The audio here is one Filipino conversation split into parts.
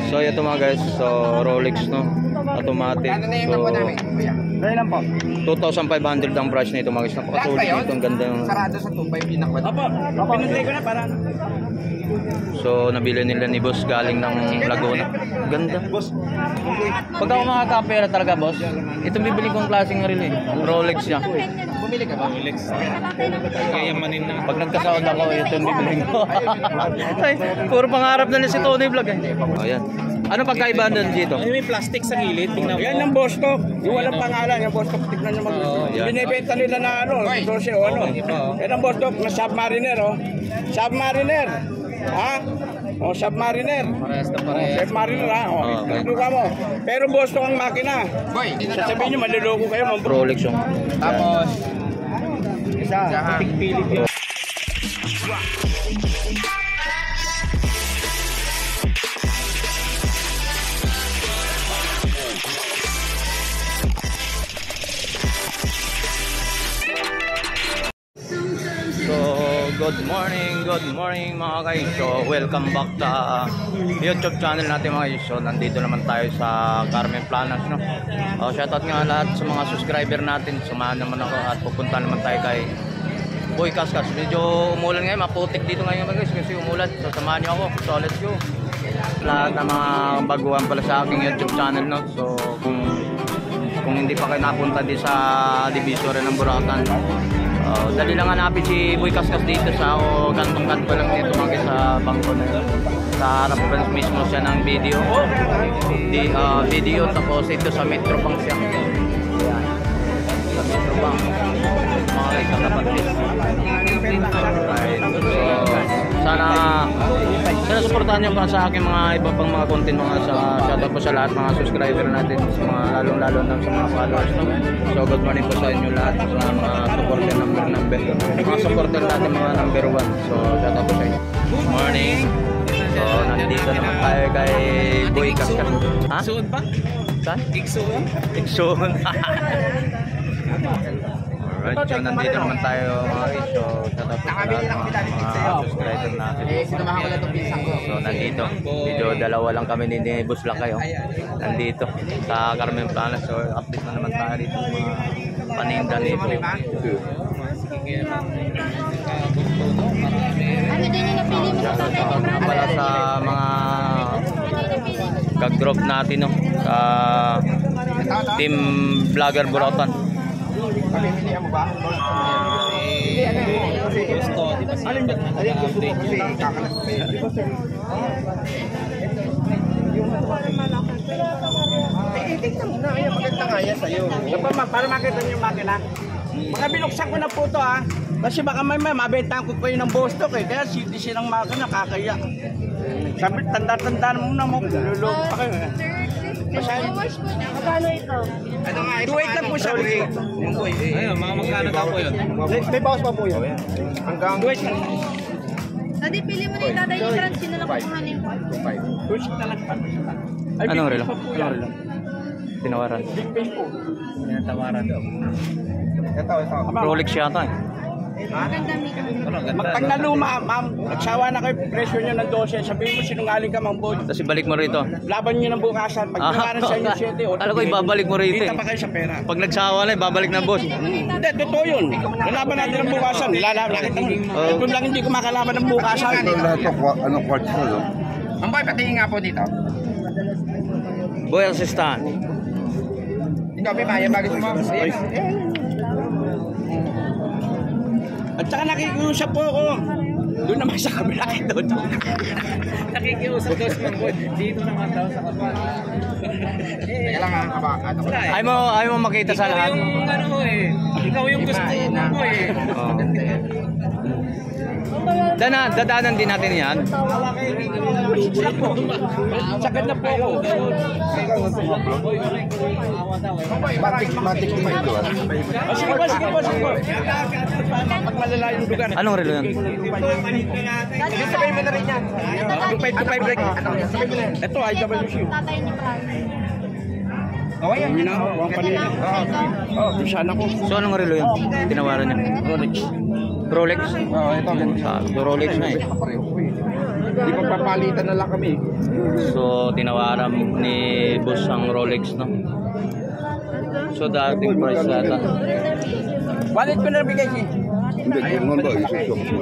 So ito mga guys, so Rolex no, automatic. So 2,500 ang price nito mga guys. Napakasulit nito, ang ganda ng sarado sa 2.5 pinakwat. Pinunday ko na para. So nabili nila ni boss galing ng Laguna. Ganda. Pag ako makakapera talaga boss, itong bibili kong klaseng reel eh, Rolex niya. Bumili ka ba? Rolex. Kaya manin na. Pag nagkasahod ako, itong bibili ko. Ay, puro pangarap na si Tony Vlog eh. Ayan. Ano pagkaibahan doon dito? Ay, may plastic sa gilid. Tingnan mo. Yan ang Bostock. Yung walang pangalan, yung Bostock. Tignan nyo mag... Binibenta nila na ano, 12 o ano. Yan ang Bostock na Submariner oh. Submariner. Ha? O, Submariner. Parehas na parehas. Submariner ha. O, Okay. itutuka mo. Pero Bostock ang makina. Sasabihin nyo, maliloko kayo. Rolex yung. Tapos, isa. Pilik yun. So, good morning mga guys. So, welcome back sa YouTube channel natin mga guys. So, nandito naman tayo sa Carmen Planas, no? Shoutout nga lahat sa mga subscriber natin. Sumahan naman ako at pupunta naman tayo kay Boy Kaskas. Medyo umulan ngayon, maputik dito ngayon mga guys kasi umulan. So, samahan niyo ako. So, let's go. Lahat ng mga baguhan pala sa aking YouTube channel, no? So, kung hindi pa kayo napunta di sa Divisoria ng Boracay, dali lang hanapin si Boy Kaskas dito sa kantong-kanto lang dito mga sa bangko na yun. Sa harap pa mismo siya ng video. Video tapos ito sa Metro Bank siya. Ayan. Sa Metro Bank. Mga guys kakapatid. Alright. So, sana supportahan nyo pa sa aking mga iba pang mga content mga sa shoutout po sa lahat mga subscriber natin sa mga lalong-lalo na sa mga followers no? So good morning po sa inyo lahat sa mga supporter number mga supporter natin mga number 1. So shoutout po sa inyo. Good morning. So nandito naman tayo kay Boy Kaskas. Ha? Igsoon pa? Saan? Igsoon? Igsoon. Alright, so nandito naman tayo mga guys. So shoutout po sa lahat mga subscriber natin. Sinamahan ko lang itong pinsan ko. So nandito, medyo dalawa lang kami ni Boss Lakay nandito sa Carmen Planas. So update na naman tayo dito mga paninda nito. Ano din yung napili mo sa tatay ni Brad? Para sa mga kag-group natin no, sa Team Vlogger Burautan. Pamimilihan mo ba? Gusto, di ba sila nag-update yun? Tingnan mo na, ayan, maganda nga yan sa'yo. Para makita niyo yung makina. Mga binuksan ko na po ito ha. Kasi baka may mabentahan ko pa yun ng Bostock eh. Kaya hindi silang makina, kakaya. Sabi, tanda-tanda mo na mo. Lulog pa kayo eh. Magkano ito? Ano nga, 2.8 lang po siya. Ayun, mga magkano daw po yun? May bawas pa po yun. Hanggang 2.8 lang. Tadi, pili mo na yung tatay ni Brad. Sino lang kukuhanin ko? 2.8 na lang pa. Anong relo? Anong relo? Tinawaran. Big pay po. Tawaran daw. Rolex yata eh. Maganda, Mika. Pag naluma, ma'am, nagsawa na kayo, presyo nyo ng 12. Sabihin mo, sinungaling ka, ma'am, boy. Tapos ibalik mo rito. Laban nyo ng bukasan. Pag nawaran sa inyo 7, Alam ko ibabalik mo rito Kita eh. pa kayo sa pera. Pag nagsawa na ibabalik na boss. Hindi, totoo yun. Lalaban natin ng bukasan. Lakit naman. Ito lang hindi ko makalaban ng bukasan. Anong quartz mo, no? Ang boy, patingin nga po dito. Boy assistant. Ikaw, may maya bagay sa mga. At saka nakikiusap po ako. Doon naman sa kabila ito. Nakikiusap daw si Mamboy. Dito naman daw sa kapal. Kaya lang ang kabakat. Ayaw mo makita sa lahat. Ikaw yung ano mo eh. Ikaw yung gusto mo eh. Oh. Dadaanan din natin yan. Sagad na po ako. Matik din ito, ah. Sige po. Pag malala yung lugar. Anong relo yan? Sabay mo na rin yan. 25 break. Ito, IWC. Tatay ni Brad. Yan na, huwag pa nila. Oo, sana ko. So anong relo yan? Tinawaran niya. Rolex. Rolex? Oo, ito. Rolex na eh. Di papalitan na lang kami. So, tinawaran ni boss ang Rolex, no? So, dating price yata. Wallet ko na nabigay siya. Hindi, ganun ba? Isusok mo.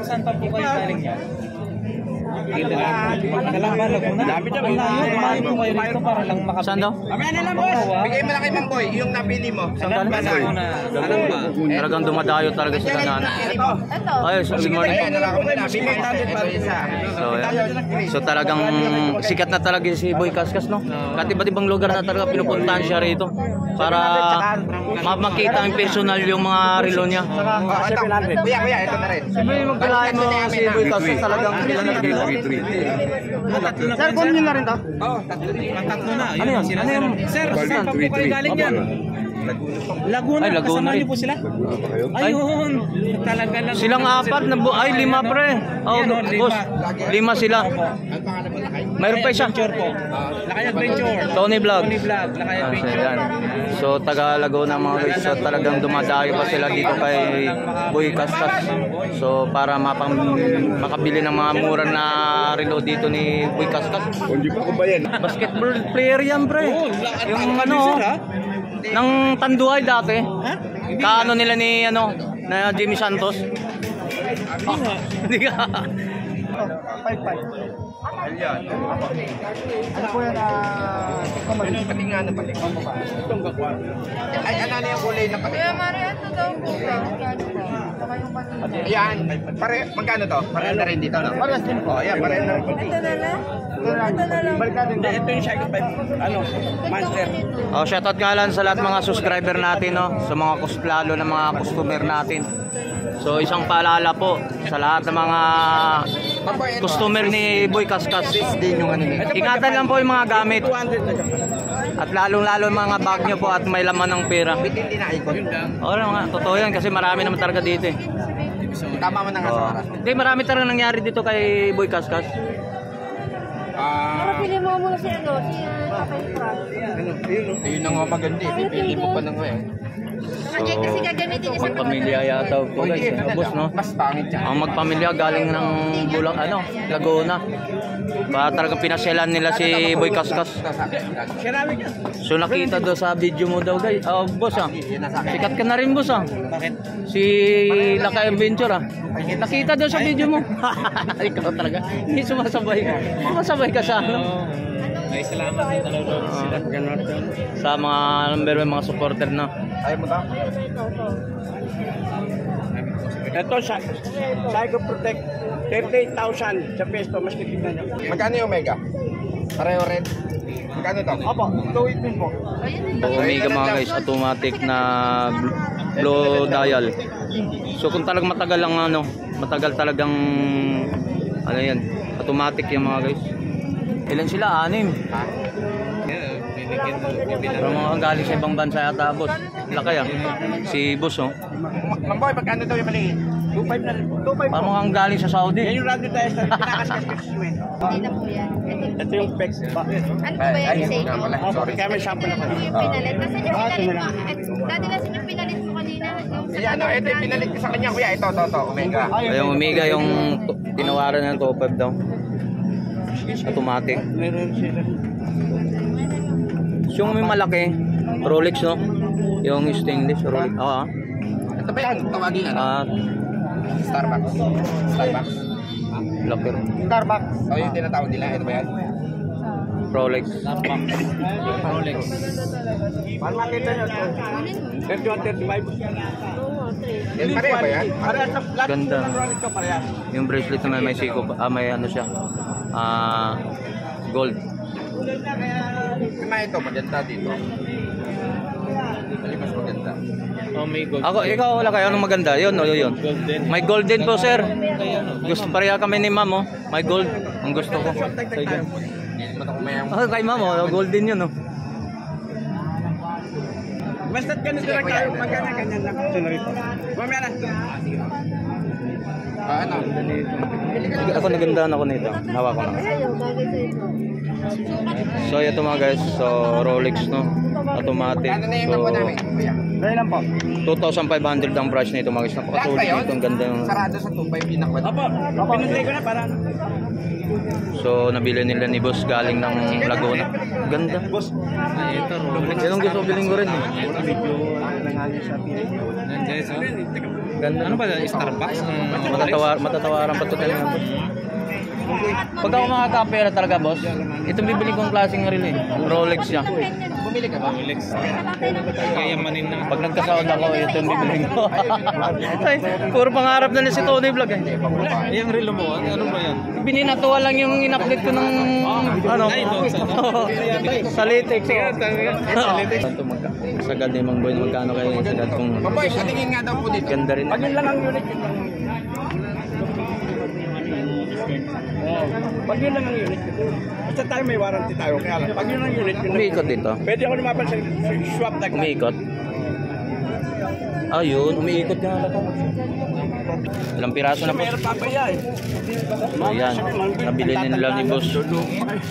Saan pa po kayo galing niya? Kalamba, Laguna. Dami na, Ang layo, kumain po kayo rito para lang makapit. Saan daw? Mamaya na lang, boss. Bigay mo na kay Mamboy, yung napili mo. Kalamba, Laguna. Kalamba. Talagang dumadayo talaga sila na ano. Ito. Ay, so, good morning. Ayan, nalako mo na. Bigay natin para isa. So, yan. So talagang sikat na talaga si Boy Kaskas, no? Kahit iba't ibang lugar na talaga pinupuntahan siya rito para makita ang personal yung mga relo niya. Kuya, ito na rin. Siyempre magkalain mo si Boy Kaskas talagang ilan na relo. Sir, kunin niyo na rin to? Tatlo na. Ano yan? Ano yan? Sir, saan pa po kayo galing yan? Laguna. Ay, Laguna Kasama rin. niyo po sila? Ayun. Talaga lang. Silang apat na ay lima pre. Oh, Yan, boss. Lima sila. Mayroon pa isa. Adventure po. Lakay Adventure. Tony Vlog. Tony Vlog. Lakay Ah, so, Adventure. yan. So taga Laguna mga guys, so talagang dumadayo pa sila dito kay Boy Kaskas. So para makabili ng mga mura na relo dito ni Boy Kaskas. Hindi pa ko ba yan? Basketball player yan pre. Yung ano, ng Tanduay dati. Kaano nila ni ano, na Jimmy Santos. Hindi ka. Ano po yan? Pati nga na pati. Itong gakwa. Ay, ano na yung kulay na pati? Kuya Mario, ito daw po. Saka yung kanina. Ayan. Magkano to? Pare na rin dito, no? Parehas din po. Ayan, pare na rin. Ito na lang. Ito na lang. Hindi, ito yung Shadow 5. Ano? Monster. Oh, shoutout nga lang sa lahat mga subscriber natin, no? Sa mga lalo ng mga customer natin. So isang paalala po sa lahat ng mga customer ni Boy Kaskas. Din yung ano nila. Ingatan lang po yung mga gamit 200 na dyan. at lalong-lalo yung mga bag nyo po at may laman ng pera. Hindi na ikot. Oo nga, totoo yan kasi marami naman talaga dito eh. Tama mo na nga sa oras. Hindi, marami talaga nangyari dito kay Boy Kaskas. Pero pili mo muna si ano, si Kapay Frank. Ayun na nga maganda eh. Pipili mo pa na nga eh. Kasi gagamitin niya sa Magpamilya yata po guys. Boss, no? Mas pangit siya. Ang magpamilya galing ng Bulang, Laguna. Para talaga pinasyalan nila si Boy Kaskas. Keramic yan. So nakita daw sa video mo daw guys. Oh, boss ah. Sikat ka na rin boss ah. Bakit? Si Lakay Adventure ah. Nakita daw sa video mo. Ikaw talaga. Hindi sumasabay ka. Sumasabay ka sa ano. Ay, salamat sa nanonood sila. Sa mga number one mga supporter na. Ayaw mo ta? Ito, Psycho Protect. 38,000 sa pesto. Mas kitignan nyo. Magkano yung Omega? Pareho rin. Magkano ito? Opo, 2.8 din po. Omega mga guys, automatic na blow dial. So kung talagang matagal talagang ano yan, automatic yung mga guys. Ilan sila? 6. Pero mga galing sa ibang bansa yata boss. Laki ah. Si boss oh. Mamboy, magkano ito yung maliit? 2.5 na rin po. 2.5 po. Parang mukhang galing sa Saudi. Yan yung radio tayo sa pinakaskas mo eh. Hindi na po yan. Ito yung pecs. Ano po ba yan? Say? Sorry, kaya may sample ako. Ito yung pinalit. Nasaan yung pinalit mo? Dati nasaan yung pinalit mo kanina? Yung sa Ano, ito yung pinalit ko sa kanya, kuya. Ito, Omega. Yung Omega yung tinawaran ng top 5 daw. Automatic. Meron sila. Yung may malaki, Rolex no? Yung stainless Rolex. Oo. Ito ba yan? Tawagin ano? Starbucks. Locker. Starbucks. O yung tinatawag nila. Ito ba yan? Rolex. Rolex. Paano makita nyo? 31, 35. Yan, pareha ba yan? Parehas sa lahat. Ganda. Ng Rolex ko, parehas. Yung bracelet na may siko, may ano siya. Gold. Kaya ito, maganda dito. Mas maganda. Oh, may gold. Ikaw wala kayo anong maganda? Yun. Golden. May golden po sir. Gusto pareha kami ni ma'am oh. May gold. Ang gusto ko. Kay ma'am oh, golden yun oh. Basta't ganito lang tayo. Magkana-ganyan lang. Mamaya na. Ano? Ako nagandaan ako nito. Hawak ko lang. Ayaw, bagay sa ito. So ito mga guys, so Rolex no, automatic. Ano na yung So naman namin? Kuya? Dahil lang po. 2,500 ang price nito mga guys. Napakasulit nito. Ang ganda ng... Sarado sa 2.5 pinakwat. Opo, pinunday ko na para. So, nabili nila ni boss galing ng Laguna. Ganda. Boss, Ito, Rolex. Yan ang gusto biling ko rin eh. Guys, oh. Ganda. Ano ba? Starbucks? Matatawaran pa ito tayo ng boss. Pag ako makakapera talaga boss, itong bibili kong klaseng reel eh. Rolex siya. Bumili ka ba? Rolex. Yayamanin na. Pag nagkasahod ako, ito yung bibili ko. Ay, puro pangarap na si Tony Vlog eh. Yung relo mo, ano ba yan? Bininatuwa lang yung in-update ko ng ano, Ay, doon sa ano? sa latex. Sige, talaga. Ito sagad ni Mang Boy, magkano kayo sagad kung Baboy, patingin nga daw po dito. ganda rin. pag yun lang ang unit, yun lang. Pag yun lang ang unit, basta tayo may warranty tayo. Kaya lang, pag yun ang unit, yun lang. Umiikot dito. Pwede ako lumaban sa swap tag na. Umiikot. Ayun, umiikot nga ata. Ilang piraso na po. Meron papaya eh. Ayan, nabili nila ni boss.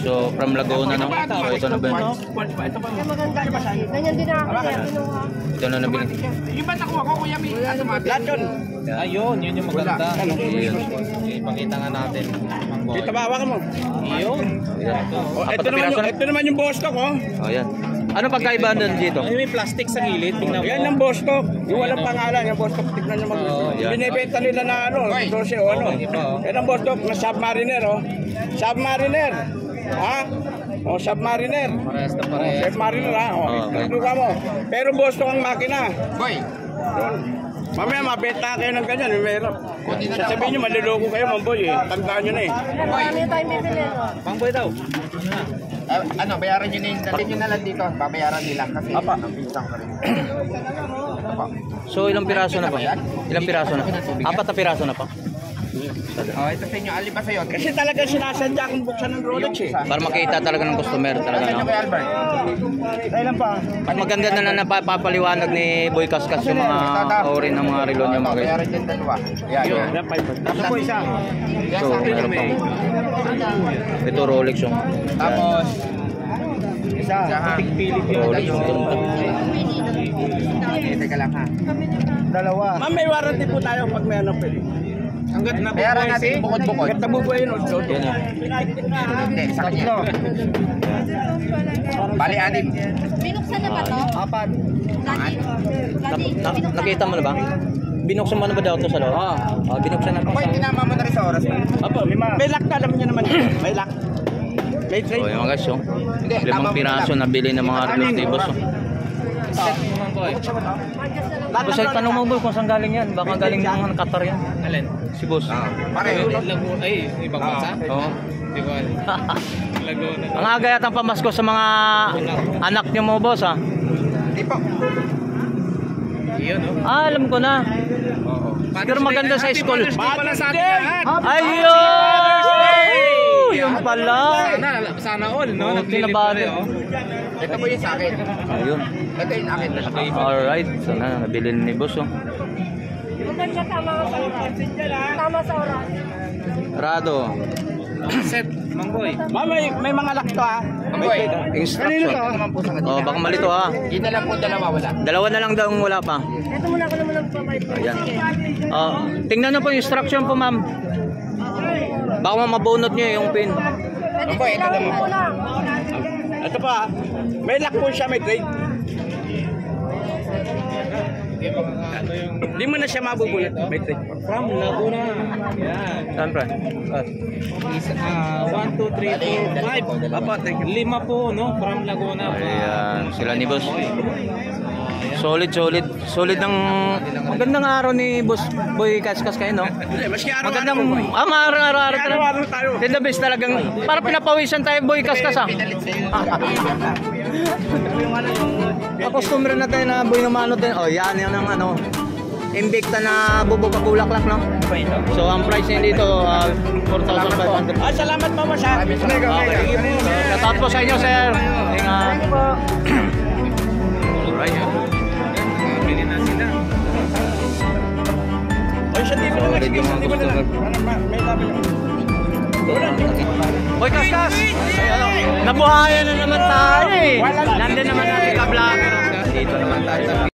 So, from Laguna no. So, ito na ba yun? Ito pa. Yung maganda. Ganyan din ako kaya kinuha. Ito na nabili. Yung ba nakuha ko, Kuya Mi? Lahat yun. Ayun, yun yung maganda. Ayun. Ipakita nga natin. Mang boy. Dito ba, hawakan mo. Ayun. Ayan. Oh, Apat na piraso na. ito naman yung boss stock, oh. Oh, ayan. Ano pagkaiba doon dito? Ay, may plastic sa gilid. Tingnan mo. Yan ang boss stock. Yung walang pangalan, yung boss stock. Tignan nyo mag yan. binibenta nila na ano, 12 o ano. Yan ang boss stock na Submariner, oh. Submariner. Ha? O, Submariner. Parehas na parehas. Submariner, ha? O, Okay. tutuka mo. Pero boss stock ang makina. Boy, Yun. Mamaya mabenta kayo ng ganyan, meron. Sasabihin nyo, maluloko kayo, mamboy eh. Tandaan nyo na eh. Marami tayong bibili. Mang boy daw. ano, bayaran nyo na yung datin nyo na lang dito. Babayaran nila kasi Apa. ang pinsang ko rin. Ito po. So, ilang piraso na pa? Ilang piraso na? Apat na piraso na pa. Oh, ito sa inyo, alin ba sa'yo? Kasi talaga sinasadya kong buksan ng Rolex eh. Para makita talaga ng customer talaga, Saan nyo no? kay Albert? Dahil lang pa. At maganda na na napapaliwanag ni Boy Kaskas yung mga ori ng mga relo niya mga guys. Bayaran nyo yung dalawa. Yan. Ito po isa. So, meron pa. Ito Rolex yung. Tapos, Isa. Rolex yung ganda. teka lang ha. Dalawa. Ma'am, may warranty po tayo pag may ano pwede. Hanggat na Bayaran natin bukod-bukod. Hanggat nabubuhay yun, Lord. Yan ah. Hindi, sa kanya. Bali, anim. Binuksan na ba to? Apat. Nakita mo na ba? Binuksan mo na ba daw ito sa loob? Oo. Binuksan na po. Boy, tinama mo na rin sa oras. Apo, lima. May lock ka, alam niyo naman. May lock. May So, trade. yung mga guys, yung limang piraso na bili ng mga relo ni boss. Mang boy. Boss, ay tanong mo boy kung saan galing yan. Baka galing ng Qatar yan. Alin? Si boss. Pareho. Laguna. Ay, ibang bansa? Oo. Di ko alam. Laguna. Ang aga yatang pamasko sa mga anak niyo mo boss ha. Hindi po. Yun, no? Alam ko na. Siguro maganda sa school. Pala sa atin lahat. Ayun! Yun pala. Sana all, no? Oh, Naglilip kinabati. na rin, oh. Ito po yung sa akin. Ayun. Ito yung akin. Alright. So na, nabili ni boss oh. Maganda tama sa oras. Tama sa oras. Rado. Set, Mang boy. Ma'am, may mga lock to ha. Boy, Instruction. naman po sa kanila. Oh, baka malito ha. Yun na lang po dalawa, wala. Dalawa na lang daw ang wala pa. Ito muna ako naman nagpapayad. Ayan. Oh, tingnan niyo po yung instruction po, ma'am. Baka mabunot niyo yung pin. Pwede Boy, ito silawin naman. mo lang. Ito pa ha. May lock po siya, may trade. Ano yung... Hindi mo na siya mabubulot. May trade. From Laguna. Yan. Saan pre? Isa, 1, 2, 3, 4, 5. Apo, thank you. 5 po, no? From Laguna. Ayan, sila ni boss. Solid ng magandang araw ni boss Boy Kaskas kayo, no? Hindi, maski Magandang araw-araw. araw-araw talaga. Araw-araw tayo. The best talagang para pinapawisan tayo Boy Kaskas ah. Customer na tayo na Boy Numano din. Oh, yan ang ano. Invicta na bubulak-bulaklak, no? So ang price niya dito 4,500. Ah, salamat po, boss ha. Okay. Shoutout po sa inyo, sir. Ingat. Alright. Bili na sila. Oy, siya dito na lang. Solid yung mga Siya dito na lang. customer. May labi lang. Boy Kaskas! Nabuhayan na naman tayo eh. Nandun naman natin ka-vlogger. Dito naman tayo sa